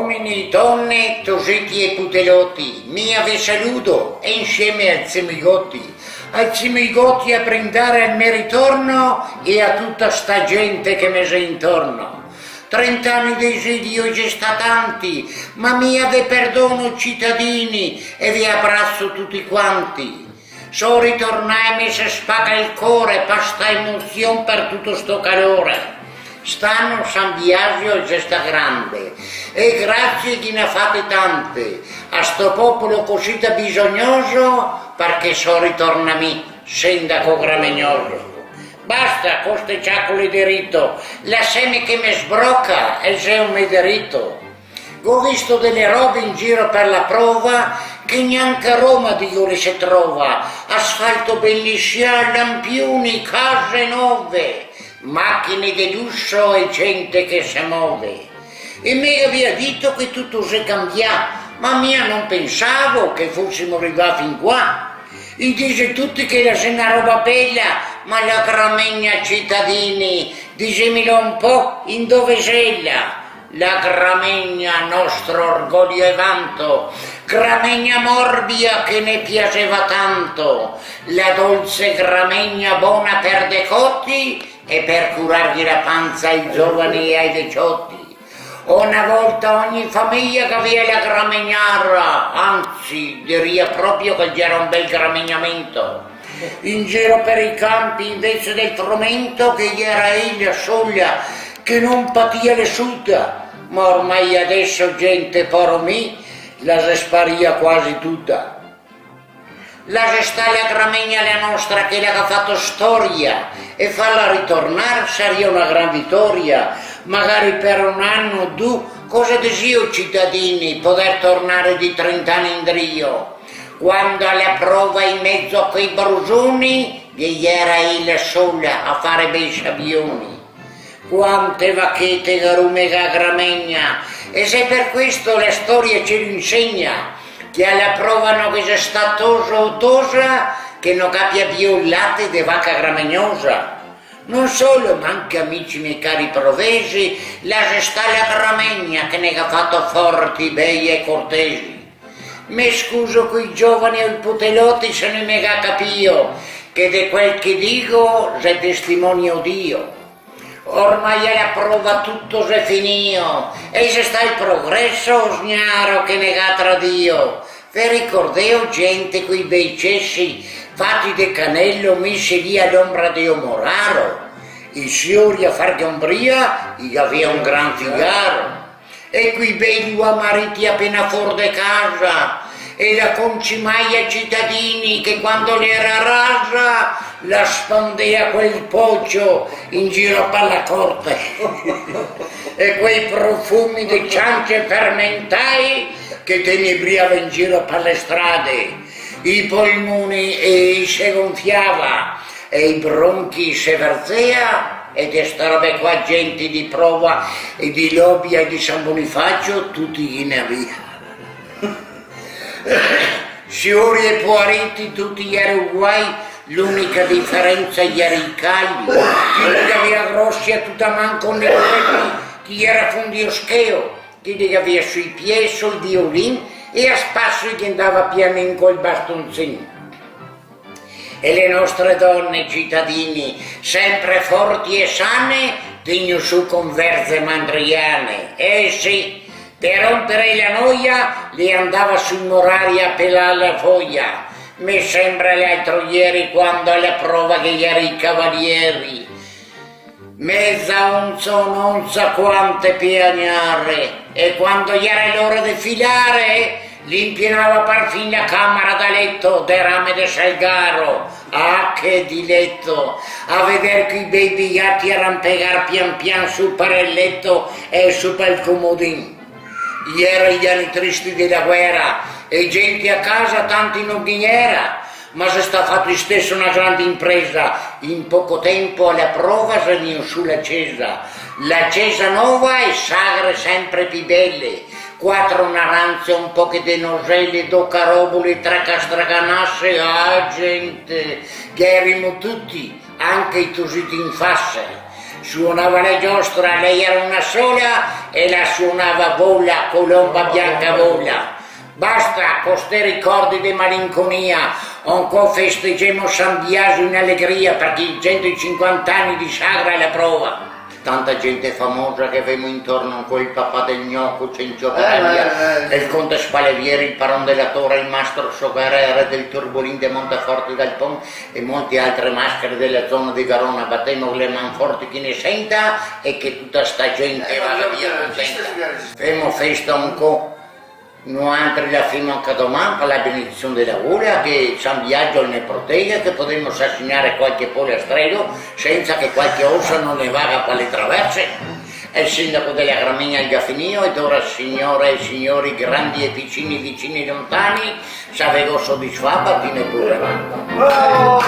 Uomini, donne, tositi e putelotti, mia vi saluto e insieme al Zimigotti a brindare al mio ritorno e a tutta sta gente che mi sei intorno. 30 anni di esilio già sta tanti, ma mia vi perdono cittadini e vi abbraccio tutti quanti. So ritornare mi si spacca il cuore per sta emozione per tutto sto calore. Stanno San Biagio già sta grande e grazie che ne fate tante a sto popolo così da bisognoso perché so ritornami sindaco gramegnoso. Basta con ste ciaccole di rito, la seme che mi sbrocca e c'è un mederito. Ho visto delle robe in giro per la prova che neanche a Roma Dio le si trova, asfalto bellissimo, lampioni, case nuove, macchine di lusso e gente che si muove. E mi aveva detto che tutto si cambia, ma mia non pensavo che fossimo arrivati fin qua. E dice tutti che la è una roba bella, ma la Gramegna cittadini, disemelo un po' in dove sei là. La Gramegna, nostro orgoglio e vanto, Gramegna morbia che ne piaceva tanto, la dolce Gramegna buona per decotti e per curargli la panza ai giovani e ai vecchiotti. Una volta ogni famiglia che aveva la gramenara, anzi diria proprio che c'era un bel gramenamento. In giro per i campi invece del frumento che gli era la soglia che non patia le suda, ma ormai adesso gente poro mi la si sparia quasi tutta. La sta la Gramegna la nostra che l'ha fatto storia e farla ritornare sarebbe una gran vittoria, magari per un anno o due, cosa desio cittadini poter tornare di 30 anni indietro, quando alla prova in mezzo a quei brusoni gli era il sole a fare bei sabbioni. Quante vacchette garumega Gramegna, e se per questo la storia ce lo insegna, che alla prova non che c'è stato o tosa, che non cappia più il latte di vacca gramegnosa. Non solo, ma anche amici miei cari provesi, la sta la Gramegna che ne ha fatto forti, bei e cortesi. Mi scuso coi giovani e i putelotti se ne me ha capito, che di quel che dico se testimonio Dio. Ormai alla prova tutto si è finito e se sta il progresso sgnaro che nega tra Dio. Vi ricordeo gente quei bei cessi fatti di canello messi lì all'ombra di Omoraro. I signori a far gambria gli aveva un gran figaro. E quei bei due mariti appena fuori di casa e la concimaia cittadini che quando l'era rasa la spandea quel poggio in giro per la corte e quei profumi di ciance fermentai che te ne briava in giro per le strade, i polmoni e si gonfiava e i bronchi si verzea e di sta roba qua gente di prova e di Lobia e di San Bonifacio tutti gli ne aveva. Signori e puariti tutti erano uguali, l'unica differenza era i cagli, chi li aveva grossi a tutta man con le orecchie, chi era fundioscheo, chi li aveva sui piedi, sul violin e a spasso gli andava piano col bastonzino. E le nostre donne cittadini, sempre forti e sane, tigno su con verze mandriane, sì. Per rompere la noia li andava sul morale a pelare la foglia. Mi sembra l'altro ieri quando alla prova che gli erano i cavalieri. Mezza onza o non sa quante piagnare. E quando gli era l'ora di filare, li impienava perfino la camera da letto de rame de Salgaro. Ah, che diletto! A vedere che i bei bigliati arrampegar pian pian su per il letto e su per il comodino. Ieri gli anni tristi della guerra e gente a casa tanti non ghiniera, ma si sta fatto stesso una grande impresa. In poco tempo alla prova saliamo sulla Cesa. La Cesa nuova e sagre sempre più belle. 4 naranze, un po' di noselle, 2 carobole, 3 castraganasse. Ah, gente, che erano tutti, anche i tositi in faccia. suonava la giostra, lei era una sola e la suonava Vola, colomba bianca vola. Basta con questi ricordi di malinconia, ancora festeggiamo San Biagio in allegria perché i 150 anni di Sagra è la prova. Tanta gente famosa che avevamo intorno con il papà del gnocco, Cencio Garabia, il conte Spalevieri, il paron della Torre, il mastro Sogarere del Turbolin de Monteforte del Pont e molte altre maschere della zona di Verona. Battemmo le manforti chi ne senta e che tutta sta gente vada via contenta. Femo festa un po'. Noi altri la fino anche domani per la benedizione della Vola, che San Biagio ne protegga, che potremmo assassinare qualche polestrello senza che qualche ossa non ne vada per le traverse. È il sindaco della Gramigna il Gaffinio ed ora signore e signori grandi e piccini, vicini e lontani, se avevo soddisfatto, fine pure. Bravo!